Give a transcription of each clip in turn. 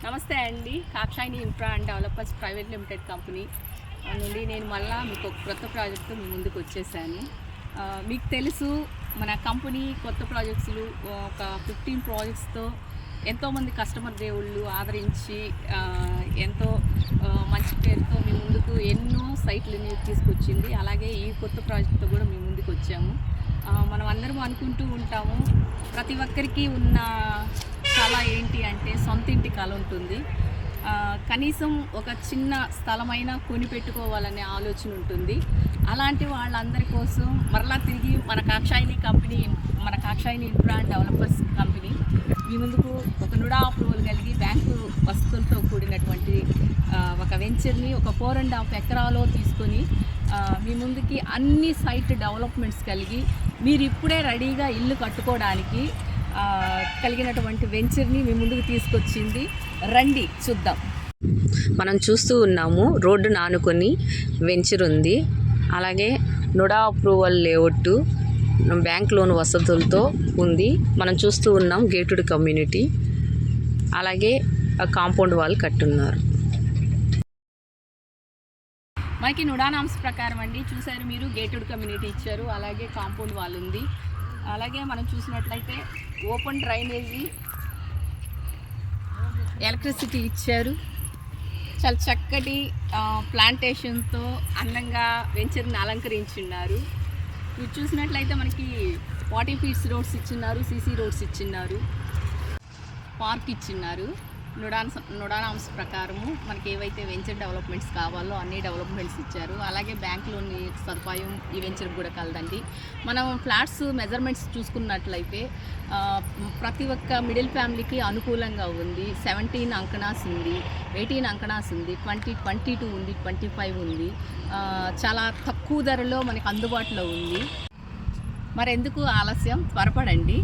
నమస్తే అండి. కాక్షాయిని infra and developers private limited company నుండి నేను మళ్ళీ మీకు ఒక కొత్త ప్రాజెక్ట్తో మీ ముందుకు వచ్చేసాను. మీకు తెలుసు మన కంపెనీ కొత్త ప్రాజెక్ట్స్లు ఒక 15 ప్రాజెక్ట్స్తో ఎంతోమంది కస్టమర్ దేవుళ్ళు ఆదరించి ఎంతో మంచి పేరుతో మీ ముందుకు ఎన్నో సైట్లని తీసుకొచ్చింది. అలాగే ఈ కొత్త ప్రాజెక్ట్తో కూడా మీ ముందుకు వచ్చాము. మనం అందరం అనుకుంటూ ఉంటాము, ప్రతి ఒక్కరికి ఉన్న కళ ఏంటి అంటే సొంత ఇంటి కళ ఉంటుంది. కనీసం ఒక చిన్న స్థలమైనా కొని పెట్టుకోవాలనే ఆలోచన ఉంటుంది. అలాంటి వాళ్ళందరి కోసం మరలా తిరిగి మన కాక్షాయిని ఇన్ఫ్రా అండ్ డెవలపర్స్ కంపెనీ మీ ముందుకు ఒక నుడా అప్రూవల్ కలిగి బ్యాంకు వసతులతో కూడినటువంటి ఒక వెంచర్ని ఒక 4.5 ఎకరాలో తీసుకొని మీ ముందుకి అన్ని సైట్ డెవలప్మెంట్స్ కలిగి మీరు ఇప్పుడే రెడీగా ఇల్లు కట్టుకోవడానికి కలిగినటువంటి వెంచర్ని మీ ముందుకు తీసుకొచ్చింది. రండి చూద్దాం. మనం చూస్తూ ఉన్నాము, రోడ్డు నానుకొని వెంచర్ ఉంది. అలాగే NUDA approval layout bank loan వసతులతో ఉంది. మనం చూస్తూ ఉన్నాం గేటెడ్ కమ్యూనిటీ, అలాగే కాంపౌండ్ వాల్ కట్టున్నారు. మనకి నుడా నామ్స్ ప్రకారం అండి, చూసారు మీరు, గేటెడ్ కమ్యూనిటీ ఇచ్చారు, అలాగే కాంపౌండ్ వాల్ ఉంది. అలాగే మనం చూసినట్లయితే ఓపెన్ డ్రైనేజీ, ఎలక్ట్రిసిటీ ఇచ్చారు. చాలా చక్కటి ప్లాంటేషన్తో అందంగా వెంచర్ని అలంకరించున్నారు. మీరు చూసినట్లయితే మనకి 40 ఫీట్స్ రోడ్స్ ఇచ్చిన్నారు, సీసీ రోడ్స్ ఇచ్చిన్నారు, పార్క్ ఇచ్చిన్నారు. నుడానామ్స్ ప్రకారము మనకి ఏవైతే వెంచర్ డెవలప్మెంట్స్ కావాలో అన్ని డెవలప్మెంట్స్ ఇచ్చారు. అలాగే బ్యాంకులోని సదుపాయం ఈ వెంచర్ కూడా కలదండి. మనం ఫ్లాట్స్ మెజర్మెంట్స్ చూసుకున్నట్లయితే ప్రతి ఒక్క మిడిల్ ఫ్యామిలీకి అనుకూలంగా ఉంది. 17 అంకణాస్ ఉంది, 18 అంకణాస్ ఉంది, 22 ఉంది, 25 ఉంది. చాలా తక్కువ ధరలో మనకి అందుబాటులో ఉంది. మరెందుకు ఆలస్యం, త్వరపడండి.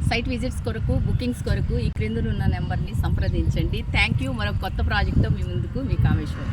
సైట్ విజిట్స్ కొరకు, బుకింగ్స్ కొరకు ఈ క్రిందనున్న నెంబర్ని సంప్రదించండి. Thank you. మరొక కొత్త ప్రాజెక్ట్తో మీ ముందుకు మీ కామేశ్వర్.